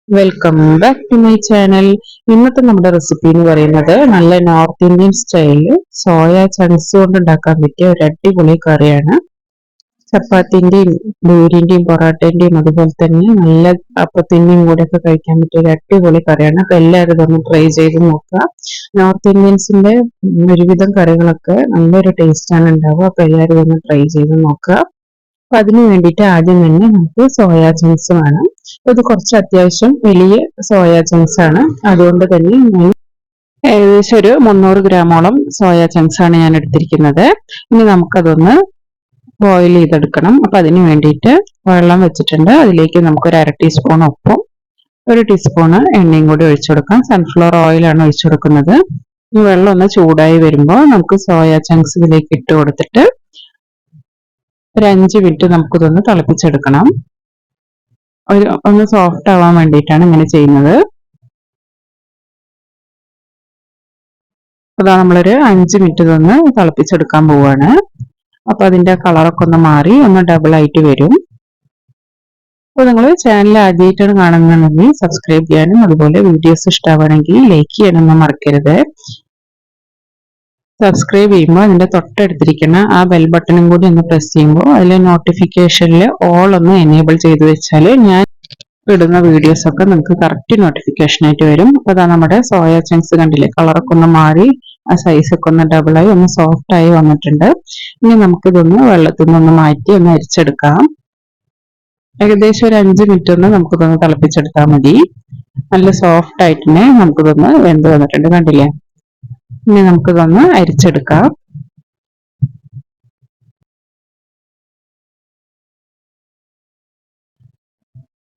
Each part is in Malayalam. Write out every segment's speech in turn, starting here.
Welcome back to my channel. ഇന്നത്തെ നമ്മുടെ റെസിപ്പി എന്ന് പറയുന്നത് നല്ല നോർത്ത് ഇന്ത്യൻ സ്റ്റൈലിൽ സോയ ചങ്ക്സ് കൊണ്ട് ഉണ്ടാക്കാൻ പറ്റിയ ഒരു അടിപൊളി കറിയാണ്. ചപ്പാത്തിന്റെയും പൂരിന്റെയും പൊറോട്ടന്റെയും അതുപോലെ തന്നെ നല്ല അപ്പത്തിന്റെയും കൂടെ ഒക്കെ കഴിക്കാൻ പറ്റിയ ഒരു അടിപൊളി കറിയാണ്. അപ്പൊ എല്ലാവരും ഇതൊന്ന് ട്രൈ ചെയ്ത് നോക്കുക. നോർത്ത് ഇന്ത്യൻസിന്റെ ഒരുവിധം കറികളൊക്കെ നല്ലൊരു ടേസ്റ്റ് ആണ് ഉണ്ടാവുക. അപ്പൊ എല്ലാവരും ഇതൊന്ന് ട്രൈ ചെയ്ത് നോക്കുക. അപ്പൊ അതിന് വേണ്ടിയിട്ട് ആദ്യം തന്നെ നമുക്ക് സോയാ ചങ്ക്സ് വേണം. അപ്പൊ ഇത് കുറച്ച് അത്യാവശ്യം വലിയ സോയാ ചങ്ക്സ് ആണ്. അതുകൊണ്ട് തന്നെ ഞാൻ ഏകദേശം ഒരു 300 ഗ്രാമോളം സോയാ ചങ്ക്സ് ആണ് ഞാൻ എടുത്തിരിക്കുന്നത്. ഇനി നമുക്കതൊന്ന് ബോയിൽ ചെയ്തെടുക്കണം. അപ്പൊ അതിന് വേണ്ടിയിട്ട് വെള്ളം വെച്ചിട്ടുണ്ട്. അതിലേക്ക് നമുക്ക് ഒരു 1/2 ടീസ്പൂൺ ഉപ്പും 1 ടീസ്പൂണ് എണ്ണയും കൂടി ഒഴിച്ചു കൊടുക്കാം. സൺഫ്ലവർ ഓയിലാണ് ഒഴിച്ചു കൊടുക്കുന്നത്. ഈ വെള്ളം ഒന്ന് ചൂടായി വരുമ്പോൾ നമുക്ക് സോയാ ചങ്ക്സ് ഇതിലേക്ക് ഇട്ട് കൊടുത്തിട്ട് ഒരു 5 മിനിറ്റ് നമുക്കിതൊന്ന് തിളപ്പിച്ചെടുക്കണം. ഒന്ന് സോഫ്റ്റ് ആവാൻ വേണ്ടിയിട്ടാണ് ഇങ്ങനെ ചെയ്യുന്നത്. അതാ നമ്മളൊരു 5 മിനിറ്റ് ഇതൊന്ന് തിളപ്പിച്ചെടുക്കാൻ പോവാണ്. അപ്പൊ അതിന്റെ കളറൊക്കെ ഒന്ന് മാറി ഒന്ന് ഡബിൾ ആയിട്ട് വരും. അപ്പോൾ നിങ്ങൾ ചാനൽ ആദ്യമായിട്ടാണ് കാണുന്നുണ്ടെങ്കിൽ സബ്സ്ക്രൈബ് ചെയ്യാനും അതുപോലെ വീഡിയോസ് ഇഷ്ടമാണെങ്കിൽ ലൈക്ക് ചെയ്യാനൊന്നും മറക്കരുത്. സബ്സ്ക്രൈബ് ചെയ്യുമ്പോൾ അതിന്റെ തൊട്ടടുത്തിരിക്കുന്ന ആ ബെൽ ബട്ടണും കൂടി ഒന്ന് പ്രസ് ചെയ്യുമ്പോൾ അതിലെ നോട്ടിഫിക്കേഷനിൽ ഓൾ ഒന്ന് എനേബിൾ ചെയ്ത് വെച്ചാൽ ഞാൻ ഇടുന്ന വീഡിയോസ് ഒക്കെ നിങ്ങൾക്ക് കറക്റ്റ് നോട്ടിഫിക്കേഷൻ ആയിട്ട് വരും. അപ്പൊ അതാ നമ്മുടെ സോയ ചങ്ക്സ് കണ്ടില്ലേ, കളറൊക്കെ ഒന്ന് മാറി ആ സൈസ് ഒക്കെ ഒന്ന് ഡബിളായി ഒന്ന് സോഫ്റ്റ് ആയി വന്നിട്ടുണ്ട്. ഇനി നമുക്കിതൊന്ന് വെള്ളത്തിൽ നിന്നൊന്ന് മാറ്റി ഒന്ന് അരിച്ചെടുക്കാം. ഏകദേശം ഒരു 5 മിനിറ്റ് ഒന്ന് നമുക്കിതൊന്ന് തിളപ്പിച്ചെടുത്താൽ മതി. നല്ല സോഫ്റ്റ് ആയിട്ട് തന്നെ നമുക്കിതൊന്ന് വെന്ത് വന്നിട്ടുണ്ട്, കണ്ടില്ലേ. ഇനി നമുക്കിതൊന്ന് അരിച്ചെടുക്കാം.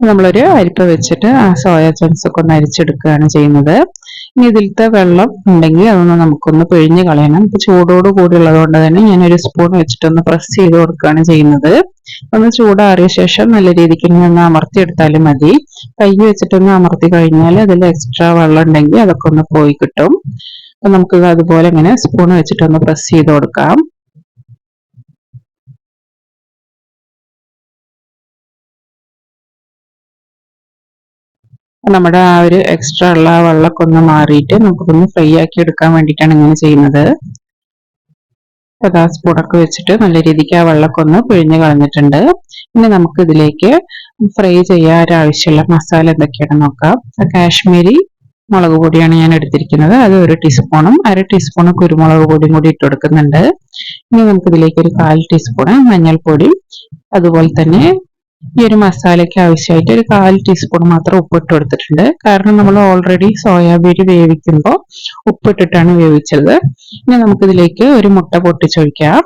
നമ്മളൊരു അരിപ്പ വെച്ചിട്ട് ആ സോയ ചങ്ക്സ് ഒക്കെ ഒന്ന് അരിച്ചെടുക്കുകയാണ് ചെയ്യുന്നത്. ഇനി ഇതിലത്തെ വെള്ളം ഉണ്ടെങ്കിൽ അതൊന്ന് നമുക്കൊന്ന് പിഴിഞ്ഞ് കളയണം. ഇപ്പൊ ചൂടോട് കൂടി ഉള്ളത് കൊണ്ട് തന്നെ ഞാൻ ഒരു സ്പൂൺ വെച്ചിട്ടൊന്ന് പ്രസ് ചെയ്ത് കൊടുക്കുകയാണ് ചെയ്യുന്നത്. ഒന്ന് ചൂടാറിയ ശേഷം നല്ല രീതിക്ക് ഒന്ന് അമർത്തിയെടുത്താലും മതി. കൈ വെച്ചിട്ടൊന്ന് അമർത്തി കഴിഞ്ഞാൽ അതിൽ എക്സ്ട്രാ വെള്ളം ഉണ്ടെങ്കിൽ അതൊക്കെ ഒന്ന് പോയി കിട്ടും. അപ്പൊ നമുക്ക് അതുപോലെ ഇങ്ങനെ സ്പൂൺ വെച്ചിട്ടൊന്ന് പ്രസ് ചെയ്ത് കൊടുക്കാം. നമ്മുടെ ആ ഒരു എക്സ്ട്രാ ഉള്ള ആ വെള്ളമൊക്കെ ഒന്ന് മാറിയിട്ട് നമുക്കൊന്ന് ഫ്രൈ ആക്കി എടുക്കാൻ വേണ്ടിയിട്ടാണ് ഇങ്ങനെ ചെയ്യുന്നത്. അതാ സ്പൂണൊക്കെ വെച്ചിട്ട് നല്ല രീതിക്ക് ആ വെള്ളമൊക്കെ ഒന്ന് പിഴിഞ്ഞ് കളഞ്ഞിട്ടുണ്ട്. ഇനി നമുക്ക് ഇതിലേക്ക് ഫ്രൈ ചെയ്യാൻ ആവശ്യമുള്ള മസാല എന്തൊക്കെയാണെന്ന് നോക്കാം. കാശ്മീരി മുളക് പൊടിയാണ് ഞാൻ എടുത്തിരിക്കുന്നത്. അത് 1 ടീസ്പൂണും 1/2 ടീസ്പൂൺ കുരുമുളക് പൊടിയും കൂടി ഇട്ട് കൊടുക്കുന്നുണ്ട്. ഇനി നമുക്ക് ഇതിലേക്ക് ഒരു 1/4 ടീസ്പൂൺ മഞ്ഞൾപ്പൊടി, അതുപോലെ തന്നെ ഈ ഒരു മസാലയ്ക്ക് ആവശ്യമായിട്ട് ഒരു 1/4 ടീസ്പൂൺ മാത്രം ഉപ്പ് ഇട്ട് കൊടുത്തിട്ടുണ്ട്. കാരണം നമ്മൾ ഓൾറെഡി സോയാബീൻ വേവിക്കുമ്പോൾ ഉപ്പിട്ടിട്ടാണ് വേവിച്ചത്. ഇനി നമുക്കിതിലേക്ക് ഒരു മുട്ട പൊട്ടിച്ചൊഴിക്കാം.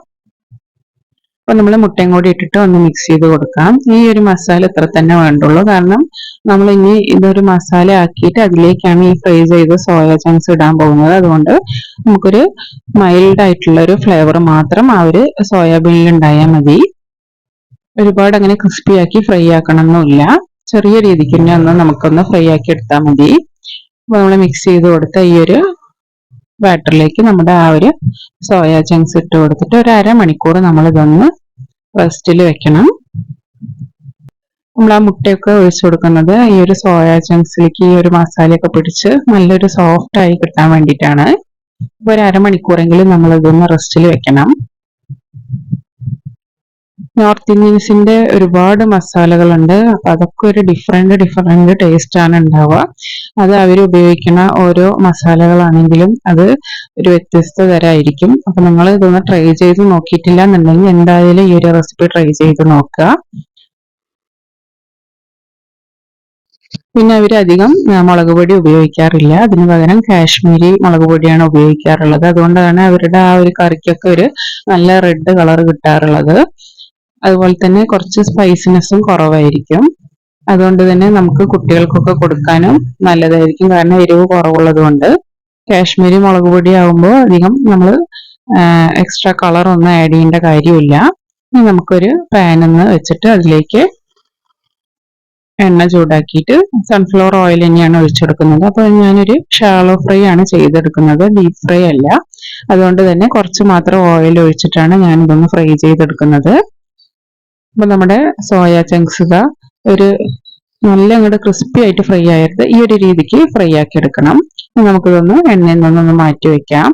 അപ്പൊ നമ്മൾ മുട്ടയും കൂടി ഇട്ടിട്ട് ഒന്ന് മിക്സ് ചെയ്ത് കൊടുക്കാം. ഈ ഒരു മസാല ഇത്ര തന്നെ വേണ്ടുള്ളൂ. കാരണം നമ്മൾ ഇനി ഇതൊരു മസാല ആക്കിയിട്ട് അതിലേക്കാണ് ഈ ഫ്രൈ ചെയ്ത സോയ ചങ്ക്സ് ഇടാൻ പോകുന്നത്. അതുകൊണ്ട് നമുക്കൊരു മൈൽഡ് ആയിട്ടുള്ള ഒരു ഫ്ലേവർ മാത്രം ആ ഒരു സോയാബീനിൽ ഉണ്ടായാൽ മതി. ഒരുപാട് അങ്ങനെ ക്രിസ്പി ആക്കി ഫ്രൈ ആക്കണമെന്നില്ല. ചെറിയ രീതിക്ക് തന്നെ ഒന്ന് നമുക്കൊന്ന് ഫ്രൈ ആക്കി എടുത്താൽ മതി. അപ്പൊ നമ്മൾ മിക്സ് ചെയ്ത് കൊടുത്ത ഈ ഒരു ബാറ്ററിലേക്ക് നമ്മുടെ ആ ഒരു സോയ ചങ്ക്സ് ഇട്ട് കൊടുത്തിട്ട് ഒരു 1/2 മണിക്കൂർ നമ്മൾ ഇതൊന്ന് റെസ്റ്റിൽ വെക്കണം. നമ്മൾ ആ മുട്ടയൊക്കെ ഒഴിച്ചു കൊടുക്കുന്നത് ഈ ഒരു സോയ ചങ്ക്സിലേക്ക് ഈ ഒരു മസാലയൊക്കെ പിടിച്ച് നല്ലൊരു സോഫ്റ്റ് ആയി കിട്ടാൻ വേണ്ടിയിട്ടാണ്. അപ്പൊ ഒരു 1/2 മണിക്കൂറെങ്കിലും നമ്മൾ ഇതൊന്ന് റെസ്റ്റിൽ വെക്കണം. നോർത്ത് ഇന്ത്യൻസിന്റെ ഒരുപാട് മസാലകളുണ്ട്. അപ്പൊ അതൊക്കെ ഒരു ഡിഫറെന്റ് ടേസ്റ്റ് ആണ് ഉണ്ടാവുക. അത് അവർ ഉപയോഗിക്കുന്ന ഓരോ മസാലകളാണെങ്കിലും അത് ഒരു വ്യത്യസ്ത തരമായിരിക്കും. അപ്പൊ നിങ്ങൾ ഇതൊന്ന് ട്രൈ ചെയ്ത് നോക്കിയിട്ടില്ല എന്നുണ്ടെങ്കിൽ എന്തായാലും ഈ ഒരു റെസിപ്പി ട്രൈ ചെയ്ത് നോക്കുക. പിന്നെ അവരധികം മുളക് പൊടി ഉപയോഗിക്കാറില്ല. അതിന് പകരം കാശ്മീരി മുളക് പൊടിയാണ് ഉപയോഗിക്കാറുള്ളത്. അതുകൊണ്ടാണ് അവരുടെ ആ ഒരു കറിക്കൊക്കെ ഒരു നല്ല റെഡ് കളർ കിട്ടാറുള്ളത്. അതുപോലെ തന്നെ കുറച്ച് സ്പൈസിനെസ്സും കുറവായിരിക്കും. അതുകൊണ്ട് തന്നെ നമുക്ക് കുട്ടികൾക്കൊക്കെ കൊടുക്കാനും നല്ലതായിരിക്കും. കാരണം എരിവ് കുറവുള്ളത് കൊണ്ട്. കാശ്മീരി മുളക് പൊടി ആകുമ്പോൾ അധികം നമ്മൾ എക്സ്ട്രാ കളർ ഒന്നും ആഡ് ചെയ്യേണ്ട കാര്യമില്ല. ഇനി നമുക്കൊരു പാൻ ഒന്ന് വെച്ചിട്ട് അതിലേക്ക് എണ്ണ ചൂടാക്കിയിട്ട് സൺഫ്ലവർ ഓയിൽ തന്നെയാണ് ഒഴിച്ചു കൊടുക്കുന്നത്. അപ്പോൾ ഞാനൊരു ഷാലോ ഫ്രൈ ആണ് ചെയ്തെടുക്കുന്നത്, ഡീപ് ഫ്രൈ അല്ല. അതുകൊണ്ട് തന്നെ കുറച്ച് മാത്രം ഓയിൽ ഒഴിച്ചിട്ടാണ് ഞാൻ ഇതൊന്ന് ഫ്രൈ ചെയ്തെടുക്കുന്നത്. അപ്പൊ നമ്മുടെ സോയ ചങ്ക്സ് ഒരു നല്ല അങ്ങോട്ട് ക്രിസ്പി ആയിട്ട് ഫ്രൈ ആയത് ഈ ഒരു രീതിക്ക് ഫ്രൈ ആക്കി എടുക്കണം. നമുക്കിതൊന്ന് എണ്ണയിൽ നിന്നൊന്ന് മാറ്റി വെക്കാം.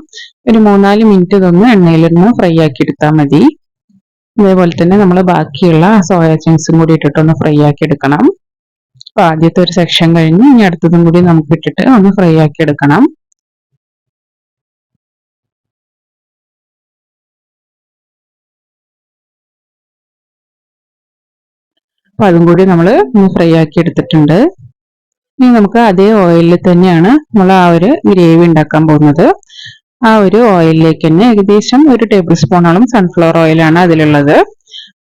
ഒരു 3-4 മിനിറ്റ് ഇതൊന്ന് എണ്ണയിലൊന്ന് ഫ്രൈ ആക്കി എടുത്താൽ മതി. അതേപോലെ തന്നെ നമ്മൾ ബാക്കിയുള്ള സോയ ചങ്ക്സും കൂടി ഇട്ടിട്ടൊന്ന് ഫ്രൈ ആക്കി എടുക്കണം. അപ്പൊ ആദ്യത്തെ ഒരു സെക്ഷൻ കഴിഞ്ഞ് ഇനി അടുത്തതും കൂടി നമുക്ക് ഇട്ടിട്ട് ഒന്ന് ഫ്രൈ ആക്കി എടുക്കണം. അപ്പൊ അതും കൂടി നമ്മൾ ഫ്രൈ ആക്കി എടുത്തിട്ടുണ്ട്. ഇനി നമുക്ക് അതേ ഓയിലിൽ തന്നെയാണ് നമ്മൾ ആ ഒരു ഗ്രേവി ഉണ്ടാക്കാൻ പോകുന്നത്. ആ ഒരു ഓയിലിലേക്ക് തന്നെ ഏകദേശം 1 ടേബിൾ സ്പൂണോളം സൺഫ്ലവർ ഓയിലാണ് അതിലുള്ളത്.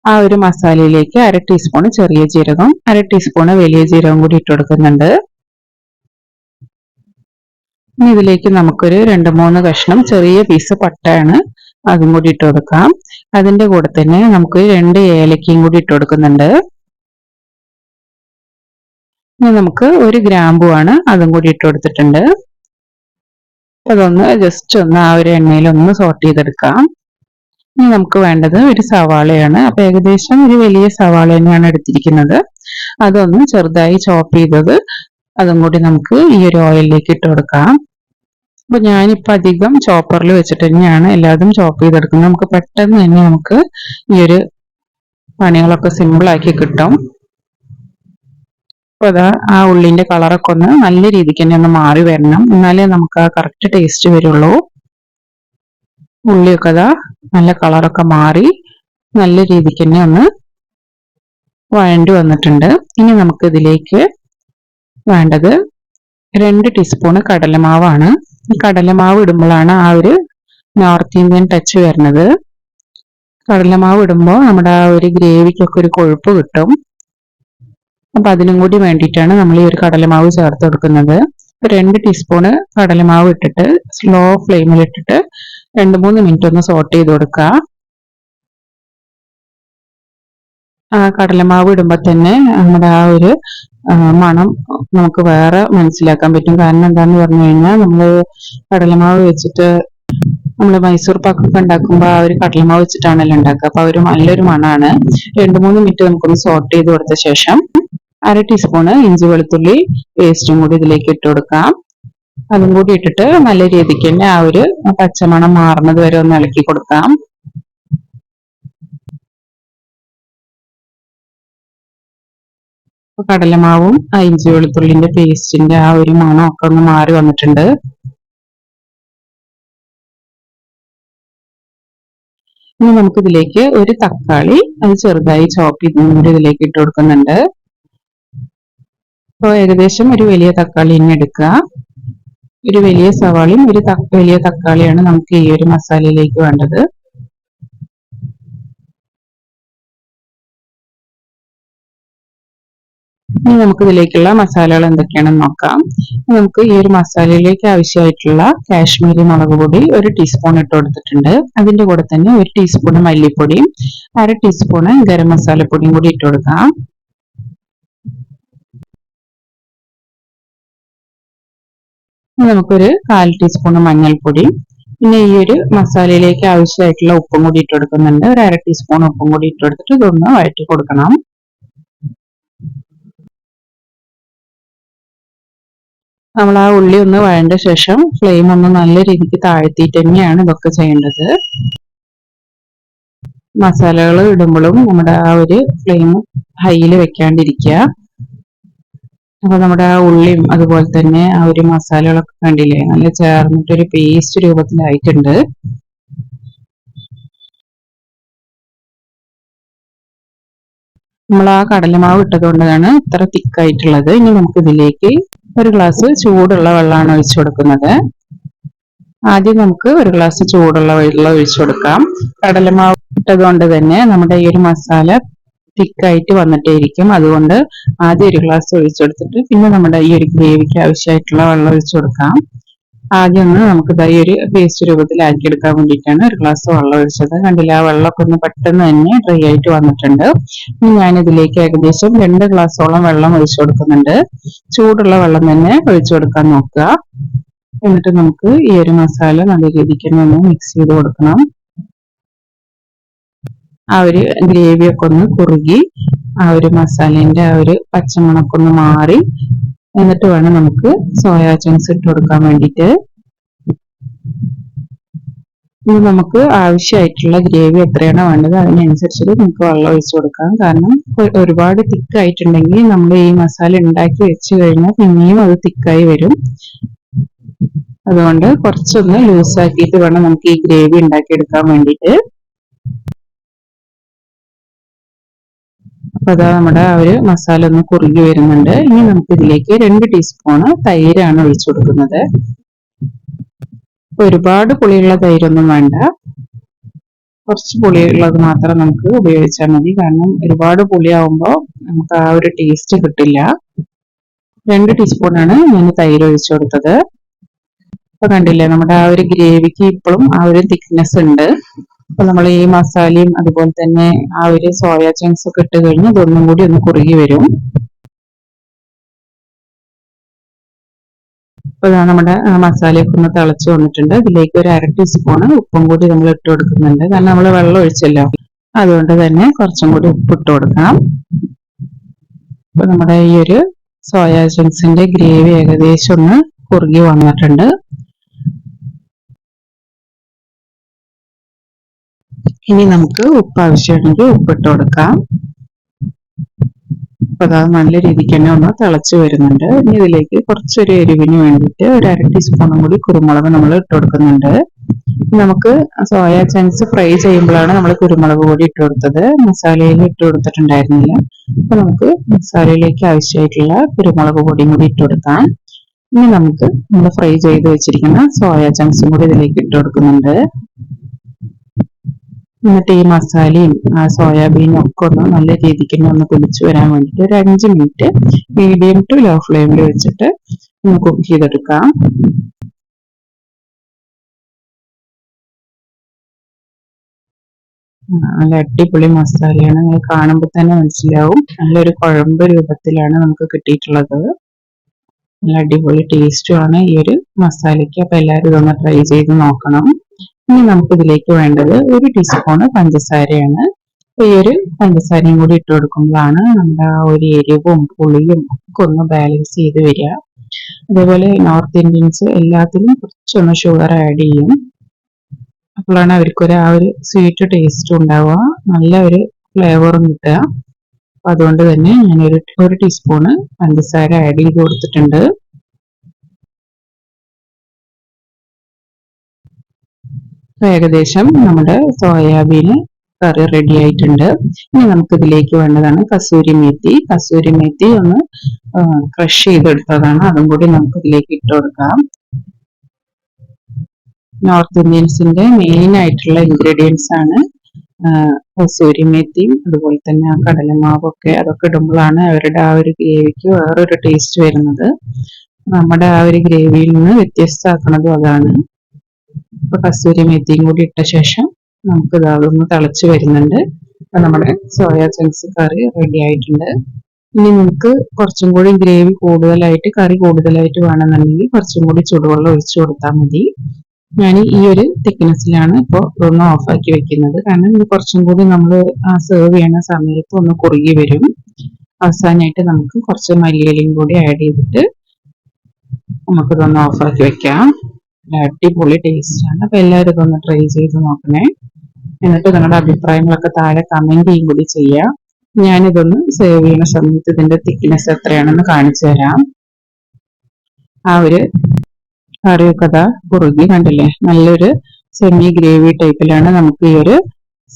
ആ ഒരു മസാലയിലേക്ക് 1/2 ടീസ്പൂൺ ചെറിയ ജീരകം, 1/2 ടീസ്പൂൺ വലിയ ജീരകം കൂടി ഇട്ട് കൊടുക്കുന്നുണ്ട്. ഇനി ഇതിലേക്ക് നമുക്കൊരു 2-3 കഷ്ണം ചെറിയ പീസ് പട്ടയാണ്, അതും കൂടി ഇട്ട് കൊടുക്കാം. അതിന്റെ കൂടെ തന്നെ നമുക്ക് 2 ഏലക്കയും കൂടി ഇട്ട് കൊടുക്കുന്നുണ്ട്. ഇനി നമുക്ക് 1 ഗ്രാമ്പുവാണ്, അതും കൂടി ഇട്ട് കൊടുത്തിട്ടുണ്ട്. അതൊന്ന് ജസ്റ്റ് ഒന്ന് ആ ഒരു എണ്ണയിൽ ഒന്ന് സോട്ട് ചെയ്തെടുക്കാം. ഇനി നമുക്ക് വേണ്ടത് ഒരു സവാളയാണ്. അപ്പൊ ഏകദേശം ഒരു വലിയ സവാള തന്നെയാണ് എടുത്തിരിക്കുന്നത്. അതൊന്ന് ചെറുതായി ചോപ്പ് ചെയ്തത് അതും കൂടി നമുക്ക് ഈ ഒരു ഓയിലിലേക്ക് ഇട്ട് കൊടുക്കാം. അപ്പൊ ഞാനിപ്പോ അധികം ചോപ്പറിൽ വെച്ചിട്ട് തന്നെയാണ് എല്ലാതും ചോപ്പ് ചെയ്തെടുക്കുന്നത്. നമുക്ക് പെട്ടെന്ന് തന്നെ നമുക്ക് ഈ ഒരു പണികളൊക്കെ സിമ്പിൾ ആക്കി കിട്ടും. അപ്പൊ അതാ ആ ഉള്ളിന്റെ കളറൊക്കെ ഒന്ന് നല്ല രീതിക്ക് തന്നെ ഒന്ന് മാറി വരണം, എന്നാലേ നമുക്ക് ആ കറക്റ്റ് ടേസ്റ്റ് വരുള്ളൂ. ഉള്ളിയൊക്കെ അതാ നല്ല കളറൊക്കെ മാറി നല്ല രീതിക്ക് തന്നെ ഒന്ന് വഴണ്ടി വന്നിട്ടുണ്ട്. ഇനി നമുക്ക് ഇതിലേക്ക് വേണ്ടത് 2 ടീസ്പൂൺ കടലമാവാണ്. ഈ കടലമാവ് ഇടുമ്പോഴാണ് ആ ഒരു നോർത്ത് ഇന്ത്യൻ ടച്ച് വരുന്നത്. കടലമാവ് ഇടുമ്പോൾ നമ്മുടെ ആ ഒരു ഗ്രേവിക്കൊക്കെ ഒരു കൊഴുപ്പ് കിട്ടും. അപ്പൊ അതിനും കൂടി വേണ്ടിയിട്ടാണ് നമ്മൾ ഈ ഒരു കടലമാവ് ചേർത്ത് കൊടുക്കുന്നത്. 2 ടീസ്പൂണ് കടലമാവ് ഇട്ടിട്ട് സ്ലോ ഫ്ലെയിമിൽ ഇട്ടിട്ട് 2-3 മിനിറ്റ് ഒന്ന് സോട്ട് ചെയ്ത് കൊടുക്കുക. ആ കടലമാവ് ഇടുമ്പോൾ തന്നെ നമ്മുടെ ആ ഒരു മണം നമുക്ക് വേറെ മനസ്സിലാക്കാൻ പറ്റും. കാരണം എന്താന്ന് പറഞ്ഞു കഴിഞ്ഞാൽ നമ്മൾ കടലമാവ് വെച്ചിട്ട് നമ്മൾ മൈസൂർ പാക്കൊക്കെ ഉണ്ടാക്കുമ്പോൾ ആ ഒരു കടലമാവ് വെച്ചിട്ടാണല്ലോ ഉണ്ടാക്കുക. അപ്പൊ ഒരു നല്ലൊരു മണമാണ്. 2-3 മിനിറ്റ് നമുക്കൊന്ന് സോട്ട് ചെയ്ത് കൊടുത്ത ശേഷം 1/2 ടീസ്പൂണ് ഇഞ്ചി വെളുത്തുള്ളി പേസ്റ്റും കൂടി ഇതിലേക്ക് ഇട്ട് കൊടുക്കാം. അതും കൂടി ഇട്ടിട്ട് നല്ല രീതിക്ക് തന്നെ ആ ഒരു പച്ചമണം മാറുന്നത് വരെ ഒന്ന് ഇളക്കി കൊടുക്കാം. കടലമാവും ഇഞ്ചി വെളുത്തുള്ളിന്റെ പേസ്റ്റിന്റെ ആ ഒരു മണം ഒക്കെ ഒന്ന് മാറി വന്നിട്ടുണ്ട്. ഇനി നമുക്ക് ഇതിലേക്ക് ഒരു തക്കാളി അത് ചെറുതായി ചോപ്പ് ചെയ്ത് ഇതിലേക്ക് ഇട്ട് കൊടുക്കുന്നുണ്ട്. അപ്പോൾ ഏകദേശം ഒരു വലിയ തക്കാളി തന്നെ എടുക്കുക. ഒരു വലിയ സവാളയും ഒരു വലിയ തക്കാളിയാണ് നമുക്ക് ഈ ഒരു മസാലയിലേക്ക് വേണ്ടത്. ഇനി നമുക്ക് ഇതിലേക്കുള്ള മസാലകൾ എന്തൊക്കെയാണെന്ന് നോക്കാം. നമുക്ക് ഈ ഒരു മസാലയിലേക്ക് ആവശ്യമായിട്ടുള്ള കാശ്മീരി മുളക് പൊടി 1 ടീസ്പൂൺ ഇട്ട് കൊടുത്തിട്ടുണ്ട്. അതിന്റെ കൂടെ തന്നെ 1 ടീസ്പൂൺ മല്ലിപ്പൊടിയും 1/2 ടീസ്പൂൺ ഗരം മസാലപ്പൊടിയും കൂടി ഇട്ട് കൊടുക്കാം. നമുക്കൊരു 1/4 ടീസ്പൂൺ മഞ്ഞൾപ്പൊടി, പിന്നെ ഈ ഒരു മസാലയിലേക്ക് ആവശ്യമായിട്ടുള്ള ഉപ്പും കൂടി ഇട്ട് കൊടുക്കുന്നുണ്ട്. ഒരു 1/2 ടീസ്പൂൺ ഉപ്പും കൂടി ഇട്ട് കൊടുത്തിട്ട് ഇതൊന്ന് വഴറ്റി കൊടുക്കണം. നമ്മൾ ആ ഉള്ളി ഒന്ന് വഴണ്ട ശേഷം ഫ്ലെയിം ഒന്ന് നല്ല രീതിക്ക് താഴ്ത്തിയിട്ട് തന്നെയാണ് ഇതൊക്കെ ചെയ്യേണ്ടത്. മസാലകൾ ഇടുമ്പോഴും നമ്മുടെ ആ ഒരു ഫ്ലെയിം ഹൈയിൽ വെക്കാണ്ടിരിക്കുക. അപ്പൊ നമ്മുടെ ആ ഉള്ളിയും അതുപോലെ തന്നെ ആ ഒരു മസാലകളൊക്കെ കണ്ടില്ലേ, നല്ല ചേർന്നിട്ടൊരു പേസ്റ്റ് രൂപത്തിലായിട്ടുണ്ട്. നമ്മൾ ആ കടലമാവ് ഇട്ടത് കൊണ്ടാണ് ഇത്ര തിക്കായിട്ടുള്ളത്. ഇനി നമുക്ക് ഇതിലേക്ക് 1 ഗ്ലാസ് ചൂടുള്ള വെള്ളമാണ് ഒഴിച്ചു കൊടുക്കുന്നത്. ആദ്യം നമുക്ക് 1 ഗ്ലാസ് ചൂടുള്ള വെള്ളം ഒഴിച്ചു കൊടുക്കാം. കടലമാവ് ഇട്ടത് കൊണ്ട് തന്നെ നമ്മുടെ ഈ ഒരു മസാല തിക്കായിട്ട് വന്നിട്ടേയിരിക്കും. അതുകൊണ്ട് ആദ്യം 1 ഗ്ലാസ് ഒഴിച്ചെടുത്തിട്ട് പിന്നെ നമ്മുടെ ഈ ഒരു ഗ്രേവിക്ക് ആവശ്യമായിട്ടുള്ള വെള്ളം ഒഴിച്ചു കൊടുക്കാം. ആദ്യം ഒന്ന് നമുക്ക് ഈ ഒരു പേസ്റ്റ് രൂപത്തിലാക്കി എടുക്കാൻ വേണ്ടിയിട്ടാണ് 1 ഗ്ലാസ് വെള്ളം ഒഴിച്ചത്. കണ്ടില്ല, ആ വെള്ളമൊക്കെ ഒന്ന് പെട്ടെന്ന് തന്നെ ഡ്രൈ ആയിട്ട് വന്നിട്ടുണ്ട്. ഇനി ഞാൻ ഇതിലേക്ക് ഏകദേശം 2 ഗ്ലാസോളം വെള്ളം ഒഴിച്ചു കൊടുക്കുന്നുണ്ട്. ചൂടുള്ള വെള്ളം തന്നെ ഒഴിച്ചു കൊടുക്കാൻ നോക്കുക. എന്നിട്ട് നമുക്ക് ഈ ഒരു മസാല നല്ല രീതിക്ക് തന്നെ ഒന്ന് മിക്സ് ചെയ്ത് കൊടുക്കണം. ആ ഒരു ഗ്രേവിയൊക്കെ ഒന്ന് കുറുകി ആ ഒരു മസാലേന്റെ ആ ഒരു പച്ചമണമൊക്കെ ഒന്ന് മാറി എന്നിട്ട് വേണം നമുക്ക് സോയാ ചങ്ക്സ് ഇട്ട് കൊടുക്കാൻ വേണ്ടിയിട്ട്. ഇനി നമുക്ക് ആവശ്യമായിട്ടുള്ള ഗ്രേവി എത്രയാണോ വേണ്ടത് അതിനനുസരിച്ചിട്ട് നമുക്ക് വെള്ളം ഒഴിച്ചു കൊടുക്കാം. കാരണം ഒരുപാട് തിക്കായിട്ടുണ്ടെങ്കിൽ നമ്മൾ ഈ മസാല ഉണ്ടാക്കി വെച്ച് കഴിഞ്ഞാൽ പിന്നെയും അത് തിക്കായി വരും. അതുകൊണ്ട് കുറച്ചൊന്ന് ലൂസാക്കിയിട്ട് വേണം നമുക്ക് ഈ ഗ്രേവി ഉണ്ടാക്കിയെടുക്കാൻ വേണ്ടിയിട്ട്. അപ്പൊ അതാ നമ്മുടെ ആ ഒരു മസാല ഒന്ന് കുറുകി വരുന്നുണ്ട്. ഇനി നമുക്ക് ഇതിലേക്ക് 2 ടീസ്പൂണ് തൈരാണ് ഒഴിച്ചു കൊടുക്കുന്നത്. ഒരുപാട് പുളിയുള്ള തൈരൊന്നും വേണ്ട, കുറച്ച് പുളിയുള്ളത് മാത്രം നമുക്ക് ഉപയോഗിച്ചാൽ മതി. കാരണം ഒരുപാട് പുളിയാവുമ്പോൾ നമുക്ക് ആ ഒരു ടേസ്റ്റ് കിട്ടില്ല. 2 ടീസ്പൂണാണ് ഞാൻ തൈര് ഒഴിച്ചു കൊടുത്തത്. അപ്പൊ കണ്ടില്ലേ, നമ്മുടെ ആ ഒരു ഗ്രേവിക്ക് ഇപ്പോഴും ആ ഒരു തിക്നെസ് ഉണ്ട്. അപ്പൊ നമ്മൾ ഈ മസാലയും അതുപോലെ തന്നെ ആ ഒരു സോയാ ചങ്ക്സ് ഒക്കെ ഇട്ട് കഴിഞ്ഞ് ഇതൊന്നും കൂടി ഒന്ന് കുറുകി വരും. അപ്പൊ നമ്മുടെ മസാലയൊക്കെ ഒന്ന് തിളച്ച് വന്നിട്ടുണ്ട്. ഇതിലേക്ക് ഒരു 1/2 ടീസ്പൂണ് ഉപ്പും കൂടി നമ്മൾ ഇട്ട് കൊടുക്കുന്നുണ്ട്. കാരണം നമ്മൾ വെള്ളം ഒഴിച്ചല്ലോ, അതുകൊണ്ട് തന്നെ കുറച്ചും കൂടി ഉപ്പ് ഇട്ട് കൊടുക്കാം. അപ്പൊ നമ്മുടെ ഈ ഒരു സോയാ ചങ്ക്സിന്റെ ഗ്രേവി ഏകദേശം ഒന്ന് കുറുകി വന്നിട്ടുണ്ട്. ഇനി നമുക്ക് ഉപ്പ് ആവശ്യമാണെങ്കിൽ ഉപ്പിട്ട് കൊടുക്കാം. അപ്പൊ അത് നല്ല രീതിക്ക് തന്നെ ഒന്ന് തിളച്ച് വരുന്നുണ്ട്. ഇനി ഇതിലേക്ക് കുറച്ചൊരു എരിവിന് വേണ്ടിയിട്ട് ഒരു 1/2 ടീസ്പൂണും കൂടി കുരുമുളക് നമ്മൾ ഇട്ട് കൊടുക്കുന്നുണ്ട്. നമുക്ക് സോയാ ചങ്ക്സ് ഫ്രൈ ചെയ്യുമ്പോഴാണ് നമ്മൾ കുരുമുളക് പൊടി ഇട്ട് കൊടുത്തത്, മസാലയിൽ ഇട്ട് കൊടുത്തിട്ടുണ്ടായിരുന്നില്ല. അപ്പൊ നമുക്ക് മസാലയിലേക്ക് ആവശ്യമായിട്ടുള്ള കുരുമുളക് പൊടിയും കൂടി ഇട്ട് കൊടുക്കാം. ഇനി നമുക്ക് നമ്മൾ ഫ്രൈ ചെയ്ത് വെച്ചിരിക്കുന്ന സോയാ ചങ്ക്സും കൂടി ഇതിലേക്ക് ഇട്ട് കൊടുക്കുന്നുണ്ട്. എന്നിട്ട് ഈ മസാലയും സോയാബീനും ഒക്കെ ഒന്ന് നല്ല രീതിക്ക് ഒന്ന് പിടിച്ചു വരാൻ വേണ്ടിയിട്ട് ഒരു 5 മിനിറ്റ് മീഡിയം ടു ലോ ഫ്ലെയിമിൽ വെച്ചിട്ട് ഒന്ന് കുക്ക് ചെയ്തെടുക്കാം. നല്ല അടിപൊളി മസാലയാണ്, നിങ്ങൾ കാണുമ്പോൾ തന്നെ മനസ്സിലാവും. നല്ലൊരു കുഴമ്പ് രൂപത്തിലാണ് നമുക്ക് കിട്ടിയിട്ടുള്ളത്. നല്ല അടിപൊളി ടേസ്റ്റുമാണ് ഈ ഒരു മസാലയ്ക്ക്. അപ്പൊ എല്ലാവരും ഇതൊന്ന് ട്രൈ ചെയ്ത് നോക്കണം. ഇനി നമുക്ക് ഇതിലേക്ക് വേണ്ടത് 1 ടീസ്പൂണ് പഞ്ചസാരയാണ്. ഈ ഒരു പഞ്ചസാരയും കൂടി ഇട്ട് കൊടുക്കുമ്പോഴാണ് നമ്മുടെ ആ ഒരു എരിവും പുളിയും ഒക്കെ ഒന്ന് ബാലൻസ് ചെയ്ത് വരിക. അതേപോലെ നോർത്ത് ഇന്ത്യൻസ് എല്ലാത്തിലും കുറച്ചൊന്ന് ഷുഗർ ആഡ് ചെയ്യും. അപ്പോഴാണ് അവർക്കൊരു ആ ഒരു സ്വീറ്റ് ടേസ്റ്റ് ഉണ്ടാവുക, നല്ല ഒരു ഫ്ലേവറും കിട്ടുക. അതുകൊണ്ട് തന്നെ ഞാൻ ഒരു ടീസ്പൂണ് പഞ്ചസാര ആഡ് ചെയ്ത് കൊടുത്തിട്ടുണ്ട്. ഏകദേശം നമ്മുടെ സോയാബീന് കറി റെഡി ആയിട്ടുണ്ട്. ഇനി നമുക്ക് ഇതിലേക്ക് വേണ്ടതാണ് കസൂരി മേത്തി. കസൂരി മേത്തി ഒന്ന് ക്രഷ് ചെയ്തെടുത്തതാണ്, അതും കൂടി നമുക്ക് ഇതിലേക്ക് ഇട്ട് കൊടുക്കാം. നോർത്ത് ഇന്ത്യൻസിന്റെ മെയിൻ ആയിട്ടുള്ള ഇൻഗ്രീഡിയൻസ് ആണ് കസൂരി മേത്തിയും അതുപോലെ തന്നെ ആ കടലമാവൊക്കെ. അതൊക്കെ ഇടുമ്പോഴാണ് അവരുടെ ആ ഒരു ഗ്രേവിക്ക് വേറൊരു ടേസ്റ്റ് വരുന്നത്. നമ്മുടെ ആ ഒരു ഗ്രേവിയിൽ നിന്ന് വ്യത്യസ്തമാക്കുന്നതും അതാണ്. അപ്പൊ കസൂരി മേത്തിയും കൂടി ഇട്ട ശേഷം നമുക്ക് അതൊന്ന് തിളച്ച് വരുന്നുണ്ട്. അപ്പൊ നമ്മുടെ സോയാ ചങ്ക്സ് കറി റെഡി ആയിട്ടുണ്ട്. ഇനി നമുക്ക് കുറച്ചും കൂടി ഗ്രേവി കൂടുതലായിട്ട്, കറി കൂടുതലായിട്ട് വേണമെന്നുണ്ടെങ്കിൽ കുറച്ചും കൂടി ചൂടുവെള്ളം ഒഴിച്ചു കൊടുത്താൽ മതി. ഞാൻ ഈ ഒരു തിക്നെസ്സിലാണ് ഇപ്പോൾ ഒന്ന് ഓഫാക്കി വെക്കുന്നത്. കാരണം ഇത് കുറച്ചും കൂടി നമ്മൾ സെർവ് ചെയ്യുന്ന സമയത്ത് ഒന്ന് കുറുകി വരും. അവസാനമായിട്ട് നമുക്ക് കുറച്ച് മല്ലിയിലയും കൂടി ആഡ് ചെയ്തിട്ട് നമുക്കിതൊന്ന് ഓഫാക്കി വെക്കാം. അടിപൊളി ടേസ്റ്റ് ആണ്. അപ്പൊ എല്ലാവരും ഇതൊന്ന് ട്രൈ ചെയ്ത് നോക്കണേ. എന്നിട്ട് നിങ്ങളുടെ അഭിപ്രായങ്ങളൊക്കെ താഴെ കമന്റ് ചെയ്യും കൂടി ചെയ്യാം. ഞാനിതൊന്ന് സേവ് ചെയ്യുന്ന സമയത്ത് ഇതിന്റെ തിക്നെസ് എത്രയാണെന്ന് കാണിച്ചു തരാം. ആ ഒരു കറിയൊക്കെ അതാ കുറുകി കണ്ടില്ലേ, നല്ലൊരു സെമി ഗ്രേവി ടൈപ്പിലാണ് നമുക്ക് ഈ ഒരു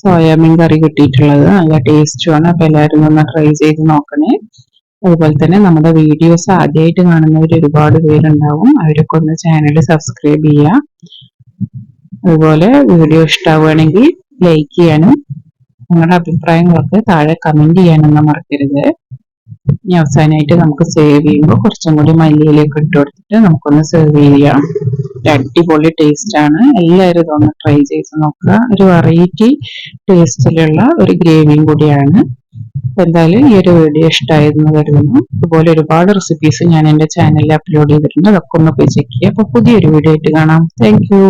സോയാബീൻ കറി കിട്ടിയിട്ടുള്ളത്. നല്ല ടേസ്റ്റുമാണ്. അപ്പൊ എല്ലാവരും ഒന്ന് ട്രൈ ചെയ്ത് നോക്കണേ. അതുപോലെ തന്നെ നമ്മുടെ വീഡിയോസ് ആദ്യമായിട്ട് കാണുന്നവർ ഒരുപാട് പേരുണ്ടാവും, അവരൊക്കെ ഒന്ന് ചാനൽ സബ്സ്ക്രൈബ് ചെയ്യുക. അതുപോലെ വീഡിയോ ഇഷ്ടമാവുകയാണെങ്കിൽ ലൈക്ക് ചെയ്യാനും നിങ്ങളുടെ അഭിപ്രായങ്ങളൊക്കെ താഴെ കമന്റ് ചെയ്യാനൊന്നും മറക്കരുത്. ഇനി അവസാനമായിട്ട് നമുക്ക് സേവ് ചെയ്യുമ്പോൾ കുറച്ചും കൂടി മല്ലിയിലേക്ക് ഇട്ട് കൊടുത്തിട്ട് നമുക്കൊന്ന് സെർവ് ചെയ്യാം. അടിപൊളി ടേസ്റ്റ് ആണ്. എല്ലാവരും ഇതൊന്ന് ട്രൈ ചെയ്ത് നോക്കുക. ഒരു വെറൈറ്റി ടേസ്റ്റിലുള്ള ഒരു ഗ്രേവിയും കൂടിയാണ്. എന്തായാലും ഈ ഒരു വീഡിയോ ഇഷ്ടമായിരുന്നു കരുതുന്നു. ഇതുപോലെ ഒരുപാട് റെസിപ്പീസ് ഞാൻ എൻ്റെ ചാനലിൽ അപ്ലോഡ് ചെയ്തിട്ടുണ്ട്, അതൊക്കെ ഒന്ന് പോയി ചെക്ക് ചെയ്യുക. അപ്പൊ പുതിയൊരു വീഡിയോ ആയിട്ട് കാണാം. Thank you.